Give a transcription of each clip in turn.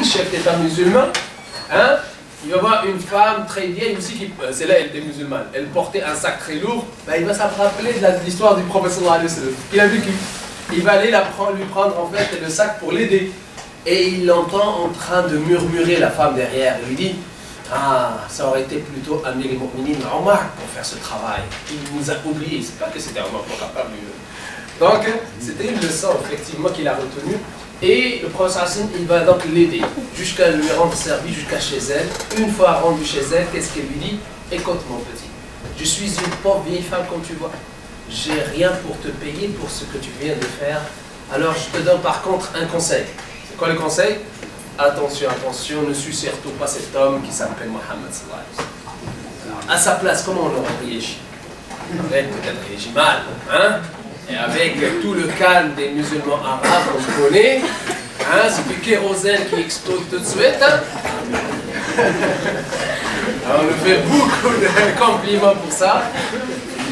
chef d'État musulman, hein, il va voir une femme très vieille aussi, c'est là elle était musulmane, elle portait un sac très lourd, ben, il va se rappeler de l'histoire du prophète sallallahu alayhi wa sallam, qu'il a vécu. Il va aller lui prendre en fait le sac pour l'aider. Et il l'entend en train de murmurer, la femme derrière, il lui dit « Ah, ça aurait été plutôt Amir al-Mu'minin Omar pour faire ce travail. Il nous a oubliés. » C'est pas que c'était Omar pour capable. Donc, c'était une leçon effectivement qu'il a retenue. Et le prophète Hassan, il va donc l'aider jusqu'à lui rendre service jusqu'à chez elle. Une fois rendu chez elle, qu'est-ce qu'elle lui dit? Écoute mon petit, je suis une pauvre vieille femme comme tu vois. J'ai rien pour te payer pour ce que tu viens de faire. Alors je te donne par contre un conseil. C'est quoi le conseil? Attention, attention, ne suis surtout pas cet homme qui s'appelle Mohammed sallallahu alayhi wa sallam. À sa place, comment on aurait réagi? Peut-être réagi mal, hein? Et avec tout le calme des musulmans arabes, on connaît, hein, c'est du kérosène qui explose tout de suite. Hein. Alors, on nous fait beaucoup de compliments pour ça.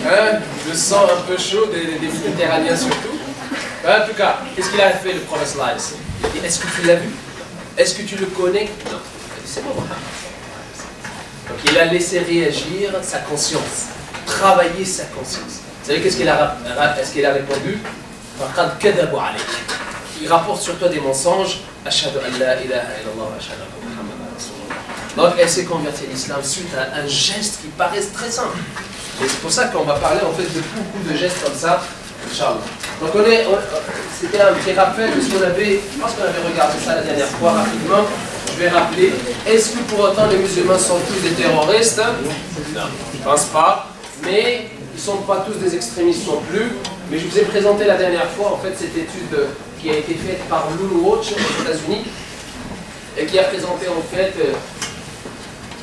Hein, je sens un peu chaud des Méditerranéens surtout. En tout cas, qu'est-ce qu'il a fait le prophète sallallahu alayhi wa sallam? Il dit, est-ce que tu l'as vu? Est-ce que tu le connais? Non. C'est bon. Donc il a laissé réagir sa conscience, travailler sa conscience. Vous savez qu'est-ce qu'il a répondu? Il rapporte sur toi des mensonges. Ashhadu an la ilaha illallah wa ashhadu anna Muhammadan rasulullah. Donc elle s'est convertie à l'islam suite à un geste qui paraît très simple. Et c'est pour ça qu'on va parler en fait de beaucoup de gestes comme ça, Inch'Allah. Donc c'était un petit rappel de ce qu'on avait, je pense qu'on avait regardé ça la dernière fois rapidement. Je vais rappeler, est-ce que pour autant les musulmans sont tous des terroristes? Non, je ne pense pas. Mais ils ne sont pas tous des extrémistes non plus. Mais je vous ai présenté la dernière fois en fait cette étude qui a été faite par Loon Watch aux États-Unis et qui a présenté en fait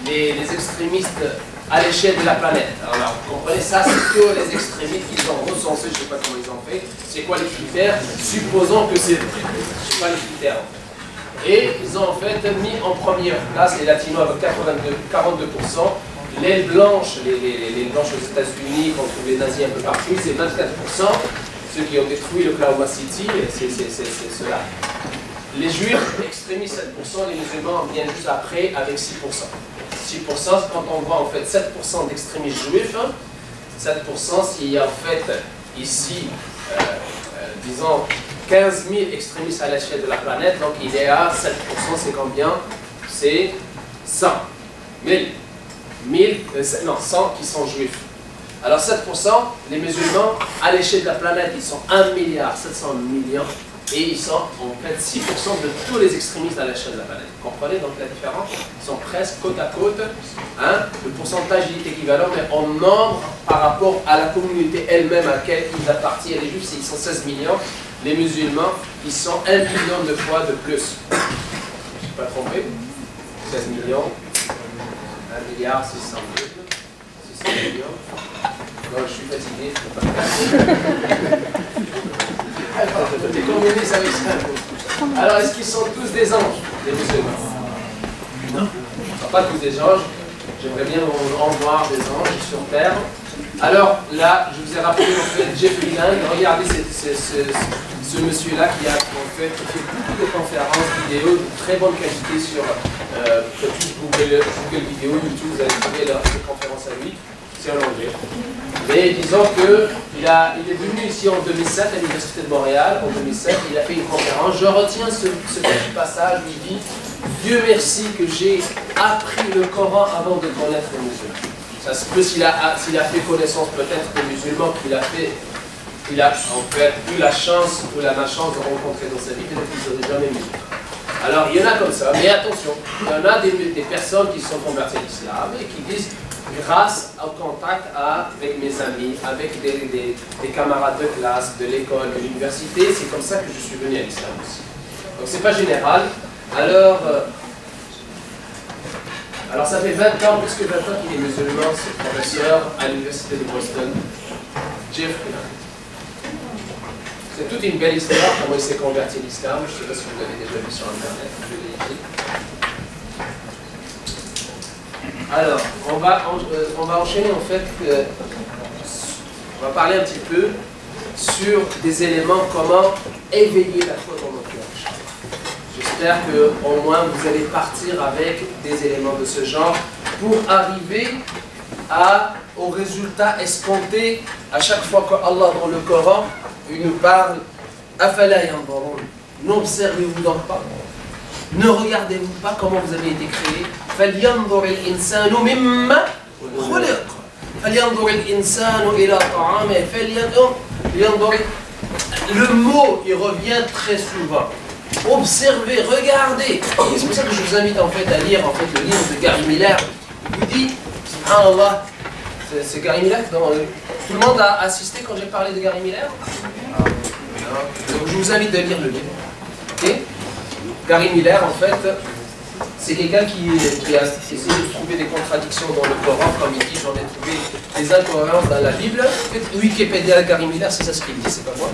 les extrémistes à l'échelle de la planète. Alors, vous comprenez, ça c'est que les extrémistes qu'ils ont recensés, je ne sais pas comment ils ont fait. C'est quoi les critères? Supposons que c'est vrai. Je ne sais pas les critères en fait. Et ils ont en fait mis en première place les latinos avec 42%. Les blanches, les blanches aux États-Unis, qu'on trouve les nazis un peu partout, c'est 24%. Ceux qui ont détruit le Oklahoma City, c'est ceux-là. Les juifs, extrémistes 7%, les musulmans viennent juste après avec 6%. 6%, quand on voit en fait 7% d'extrémistes juifs, 7%, s'il y a en fait ici, disons, 15 000 extrémistes à l'échelle de la planète, donc il est à 7%, c'est combien? C'est 100 000. 100 qui sont juifs. Alors 7%, les musulmans, à l'échelle de la planète, ils sont 1,7 milliard et ils sont en fait 6% de tous les extrémistes à l'échelle de la planète. Vous comprenez donc la différence? Ils sont presque côte à côte. Hein? Le pourcentage est équivalent, mais en nombre par rapport à la communauté elle-même à laquelle ils appartiennent. Les juifs, ils sont 16 millions. Les musulmans, ils sont 1 million de fois de plus. Je ne suis pas trompé. 16 millions. 1 milliard 600 millions. Non, je suis fatigué, je ne peux pas. Alors, les communistes avec ça. Alors, est-ce qu'ils sont tous des anges, les musulmans? Non. Pas tous des anges. J'aimerais bien en voir des anges sur terre. Alors, là, je vous ai rappelé en fait Jeffrey Lang. Regardez ce monsieur-là qui a en fait fait beaucoup de conférences vidéo de très bonne qualité sur Google Vidéo, YouTube, vous allez trouver ses conférences à lui, c'est en anglais. Mais disons qu'il est venu ici en 2007 à l'Université de Montréal, en 2007, il a fait une conférence. Je retiens ce petit passage où il dit « Dieu merci que j'ai appris le Coran avant de connaître les musulmans ». Ça se peut s'il a fait connaissance peut-être des musulmans, qu'il a en fait eu la chance ou la malchance de rencontrer dans sa vie, peut-être qu'ils n'auraient jamais mis. Alors il y en a comme ça, mais attention, il y en a des personnes qui sont converties à l'islam et qui disent grâce au contact avec mes amis, avec des camarades de classe, de l'école, de l'université, c'est comme ça que je suis venu à l'islam aussi. Donc c'est pas général. Alors ça fait 20 ans, plus que 20 ans qu'il est musulman, c'est professeur à l'université de Boston, Jeffrey Lang. C'est toute une belle histoire, comment il s'est converti à l'islam. Je ne sais pas si vous l'avez déjà vu sur Internet, je l'ai écrit. Alors, on va enchaîner en fait, on va parler un petit peu sur des éléments, comment éveiller la foi dans notre cœur. Je sais j'espère qu'au moins vous allez partir avec des éléments de ce genre pour arriver au résultat escompté à chaque fois qu'Allah dans le Coran il nous parle Afala yanzurun. N'observez-vous donc pas? Ne regardez-vous pas comment vous avez été créé? فَلْيَنْظُرِ الْإِنسَانُ مِمَّا خُلِقَ فَلْيَنْظُرِ الْإِنسَانُ إِلَى طَعَامِهِ فَلْيَنْظُرِ. Le mot, il revient très souvent. Observez, regardez. C'est pour ça que je vous invite en fait à lire le livre de Gary Miller. Il vous dit, subhanallah, c'est Gary Miller. Tout le monde a assisté quand j'ai parlé de Gary Miller? Donc je vous invite à lire le livre. Okay? Gary Miller, en fait, c'est quelqu'un qui a essayé de trouver des contradictions dans le Coran, comme il dit, j'en ai trouvé des incohérences dans la Bible. En fait, Wikipédia Gary Miller, c'est ça ce qu'il dit, c'est pas moi.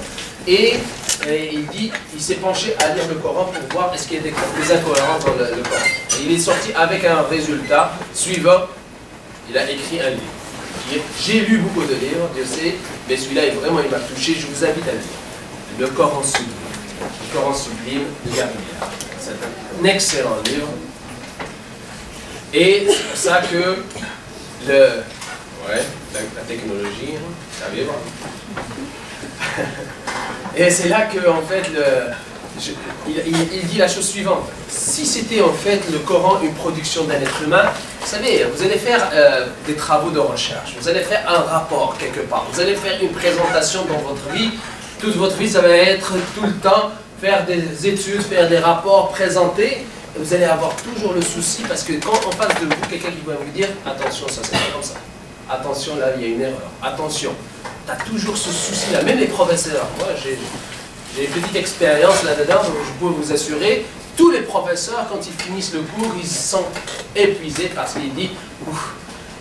Et il dit, il s'est penché à lire le Coran pour voir est-ce qu'il y a des incohérences dans le Coran. Et il est sorti avec un résultat suivant. Il a écrit un livre. J'ai lu beaucoup de livres, Dieu sait, mais celui-là, il m'a touché, je vous invite à lire. Le Coran sublime. Le Coran sublime de Gary Miller. C'est un excellent livre. Et c'est pour ça que la technologie, ça arrive. Et c'est là que, en fait, il dit la chose suivante. Si c'était en fait le Coran une production d'un être humain, vous savez, vous allez faire des travaux de recherche, vous allez faire un rapport quelque part, vous allez faire une présentation dans votre vie. Toute votre vie, ça va être tout le temps faire des études, faire des rapports, présenter. Et vous allez avoir toujours le souci parce que quand en face de vous, quelqu'un qui va vous dire attention, ça c'est pas comme ça. Attention, là, il y a une erreur. Attention. Tu as toujours ce souci-là. Même les professeurs. Moi, j'ai une petite expérience là-dedans, donc je peux vous assurer. Tous les professeurs, quand ils finissent le cours, ils sont épuisés parce qu'ils disent ouf,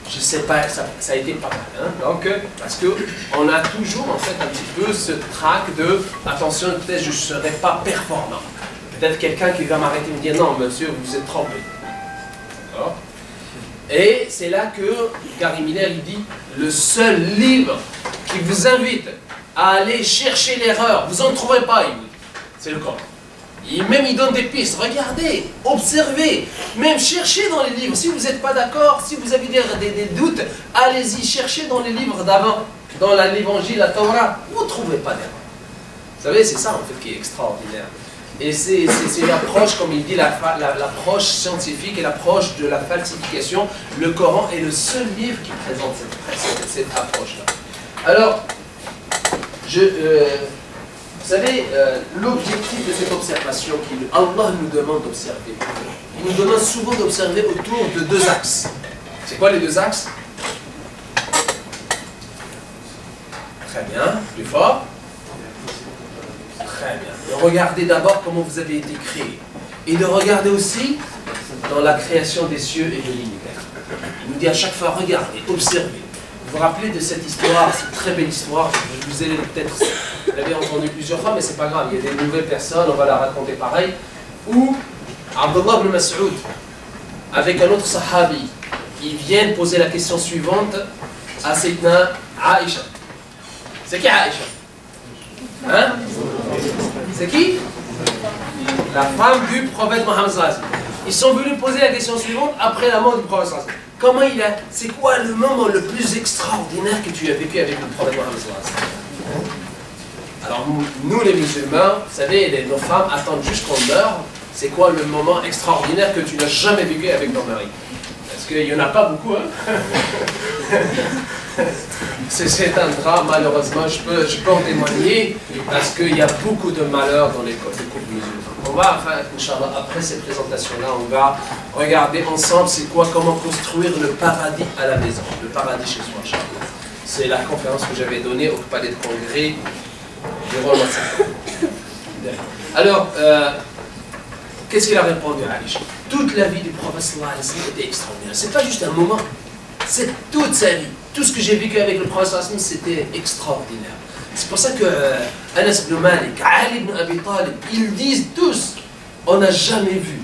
je sais pas, ça a été pas mal. Hein? Donc, parce qu'on a toujours en fait un petit peu ce trac de attention, peut-être je ne serai pas performant. Peut-être quelqu'un qui va m'arrêter et me dire non, monsieur, vous vous êtes trompé. D'accord? Et c'est là que Gary Miller il dit le seul livre qui vous invite à aller chercher l'erreur, vous n'en trouverez pas, c'est le Coran. Même il donne des pistes, regardez, observez, même cherchez dans les livres. Si vous n'êtes pas d'accord, si vous avez des doutes, allez-y, cherchez dans les livres d'avant, dans l'évangile, la Torah, vous ne trouverez pas d'erreur. Vous savez, c'est ça en fait qui est extraordinaire. Et c'est l'approche, comme il dit, l'approche scientifique et l'approche de la falsification. Le Coran est le seul livre qui présente cette approche-là. Alors, vous savez, l'objectif de cette observation qu'Allah nous demande d'observer, il nous demande souvent d'observer autour de deux axes. C'est quoi les deux axes? Très bien, plus fort. Très bien. De regarder d'abord comment vous avez été créé. Et de regarder aussi dans la création des cieux et de l'univers. Il nous dit à chaque fois, regardez, observez. Vous vous rappelez de cette histoire, cette très belle histoire, je vous ai peut-être, vous l'avez entendu plusieurs fois, mais c'est pas grave, il y a des nouvelles personnes, on va la raconter pareil, où Abdullah ibn Mas'ud, avec un autre sahabi, ils viennent poser la question suivante à Sayyidina Aïcha. C'est qui Aïcha? Hein? C'est qui? La femme du prophète Mohammed sallallahu alayhi wa sallam. Ils sont venus poser la question suivante après la mort du prophète sallallahu alayhi wa sallam. Comment c'est quoi le moment le plus extraordinaire que tu as vécu avec le prophète Mohammed sallallahu alayhi wa sallam? Alors nous les musulmans, vous savez, nos femmes attendent juste qu'on meure. C'est quoi le moment extraordinaire que tu n'as jamais vécu avec ton mari? Parce qu'il n'y en a pas beaucoup, hein? C'est un drame, malheureusement, je peux en témoigner, parce qu'il y a beaucoup de malheurs dans les couples musulmans. On va, enfin, Inch'Allah, après cette présentation-là, on va regarder ensemble c'est quoi, comment construire le paradis à la maison, le paradis chez soi, Inch'Allah. C'est la conférence que j'avais donnée au palais de congrès durant le massacre. Alors, qu'est-ce qu'il a répondu à Aïcha? Toute la vie du prophète sallallahu alayhi wa sallam était extraordinaire. C'est pas juste un moment, c'est toute sa vie. Tout ce que j'ai vécu avec le prophète sallallahu alayhi wa sallam, c'était extraordinaire. C'est pour ça que Anas ibn Malik, Ali ibn Abi Talib, ils disent tous, on n'a jamais vu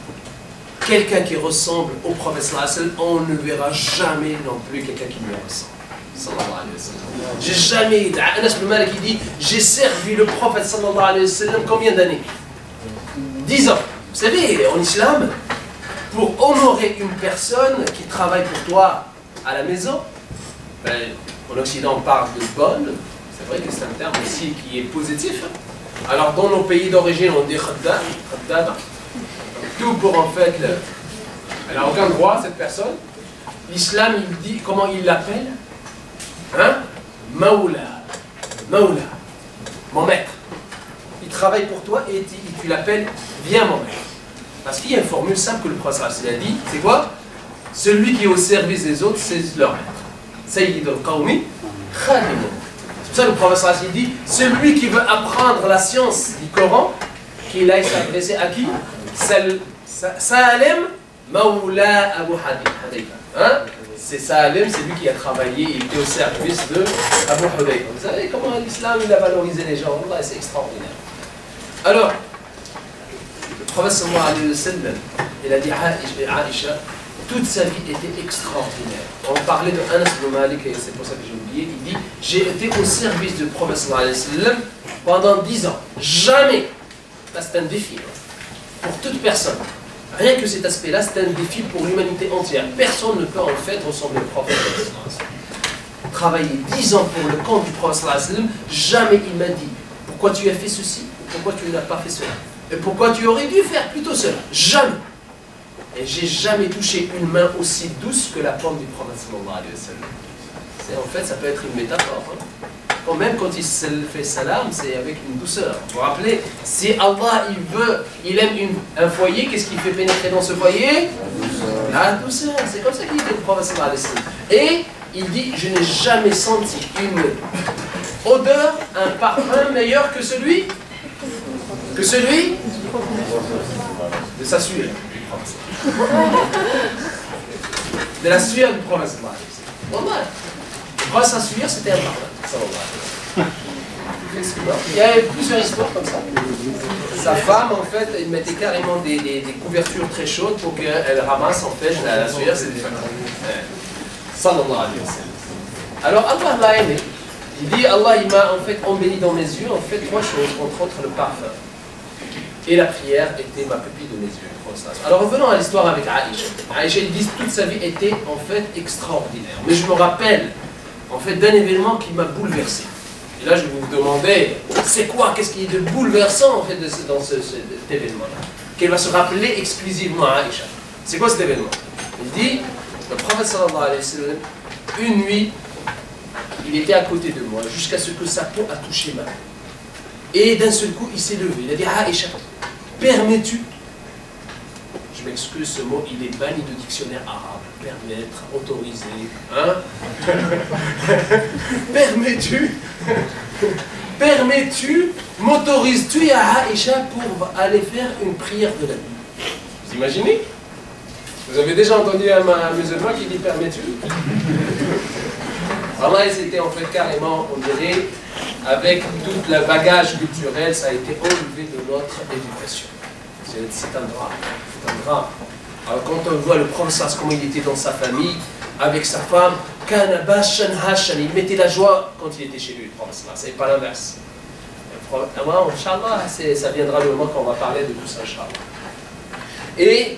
quelqu'un qui ressemble au prophète sallallahu alayhi wa sallam, on ne verra jamais non plus quelqu'un qui lui ressemble. Sallallahu alayhi wa sallam. J'ai jamais, Anas ibn Malik il dit, j'ai servi le prophète sallallahu alayhi wa sallam combien d'années? 10 ans. savez, en islam, pour honorer une personne qui travaille pour toi à la maison, ben, en Occident on parle de bonne, c'est vrai que c'est un terme aussi qui est positif. Alors dans nos pays d'origine on dit khaddam, tout pour en fait, elle n'a aucun droit cette personne. L'islam il dit, comment il l'appelle? Hein? Maoula, Maoula, mon maître. Il travaille pour toi et tu l'appelles, viens mon maître. Parce qu'il y a une formule simple que le prophète a dit, c'est quoi? Celui qui est au service des autres, c'est leur maître. Sayyid al-Qawmi, khadimuh. C'est pour ça que le prophète dit, celui qui veut apprendre la science du Coran, qu'il aille s'adresser à qui? Salim Maoula Abu Hudayfa. Hein? C'est Salim, c'est lui qui a travaillé, il était au service de Abu Hudayfa. Vous savez comment l'islam il a valorisé les gens, c'est extraordinaire. Alors, le prophète sallallahu alayhi wa sallam, il a dit à Aïcha, toute sa vie était extraordinaire. On parlait de Anas ibn Malik, et c'est pour ça que j'ai oublié, il dit, j'ai été au service du prophète sallallahu alayhi wa sallam pendant 10 ans. Jamais. Là c'est un défi pour toute personne. Rien que cet aspect-là, c'est un défi pour l'humanité entière. Personne ne peut en fait ressembler au prophète sallallahu alayhi wa sallam. Travailler 10 ans pour le camp du prophète sallallahu alayhi wa sallam, jamais il m'a dit, pourquoi tu as fait ceci, pourquoi tu n'as pas fait cela, et pourquoi tu aurais dû faire plutôt cela. Jamais. Et j'ai jamais touché une main aussi douce que la paume du prophète sallallahu alayhi wa sallam. En fait, ça peut être une métaphore. Hein. Même quand il fait salam, c'est avec une douceur. Vous vous rappelez, si Allah il aime un foyer, qu'est-ce qu'il fait pénétrer dans ce foyer? La douceur. C'est comme ça qu'il dit le prophète sallallahu alayhi wa sallam. Et il dit, je n'ai jamais senti une odeur, un parfum meilleur que celui de sa sueur. De la sueur du prophète sallallahu alayhi wa sallam. Le prophète sa sueur, c'était un parfum sallallahu alayhi wa sallam. Il y avait plusieurs histoires comme ça. Sa femme, en fait, il mettait carrément des couvertures très chaudes pour qu'elle ramasse, en fait, la sueur, c'est des femmes. Sallallahu alayhi wa sallam. Alors Allah l'a aimé. Il dit, Allah il m'a en fait embelli dans mes yeux, en fait, trois choses, entre autres le parfum. Et la prière était ma pupille de mes yeux. Alors revenons à l'histoire avec Aïcha. Aïcha, ils disent toute sa vie était en fait extraordinaire. Mais je me rappelle en fait d'un événement qui m'a bouleversé. Et là je vais vous demander, c'est quoi, qu'est-ce qui est de bouleversant en fait dans cet événement-là, qu'elle va se rappeler exclusivement à Aïcha. C'est quoi cet événement? Il dit, le prophète sallallahu alayhi wa sallam, une nuit, il était à côté de moi jusqu'à ce que sa peau a touché ma main. Et d'un seul coup, il s'est levé. Il a dit, Aïcha, permets-tu? Je m'excuse, ce mot, il est banni de dictionnaire arabe. Permettre, autoriser. Hein? Permets-tu, m'autorises-tu à Aïcha pour aller faire une prière de la nuit? Vous imaginez? Vous avez déjà entendu un musulman qui dit permets-tu? Allah, c'était en fait carrément, on dirait, avec tout le bagage culturel, ça a été enlevé de notre éducation. C'est un drame. C'est un drame. Alors quand on voit le prophète, comment il était dans sa famille, avec sa femme, il mettait la joie quand il était chez lui, le prophète. C'est pas l'inverse. Inch'Allah, ça viendra le moment quand on va parler de tout ça, Inch'Allah. Et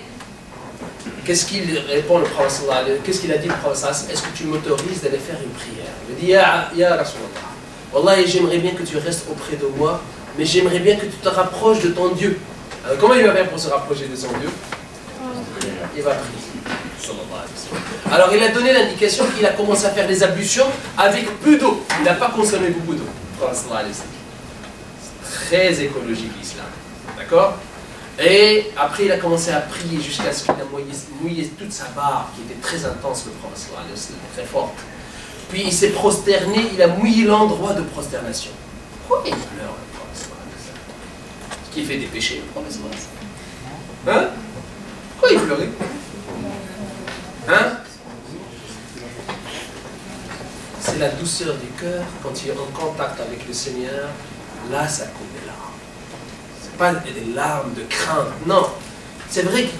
qu'est-ce qu'il répond le prophète? Qu'est-ce qu'il a dit le prophète? Est-ce que tu m'autorises d'aller faire une prière? Il dit, Ya Rasulallah, Wallah, j'aimerais bien que tu restes auprès de moi, mais j'aimerais bien que tu te rapproches de ton Dieu. Alors, comment il va faire pour se rapprocher de son Dieu? Il va prier. Alors il a donné l'indication qu'il a commencé à faire des ablutions avec peu d'eau. Il n'a pas consommé beaucoup d'eau. Très écologique l'islam. D'accord? Et après il a commencé à prier jusqu'à ce qu'il a mouillé toute sa barbe qui était très intense, le prophète, très forte. Puis il s'est prosterné, il a mouillé l'endroit de prosternation. Pourquoi il pleure le prophète? Qui fait des péchés, le prophète? Hein? Pourquoi il pleurait? Hein? C'est la douceur du cœur quand il est en contact avec le Seigneur. Là, ça coule des larmes. Ce n'est pas des larmes de crainte, non. C'est vrai que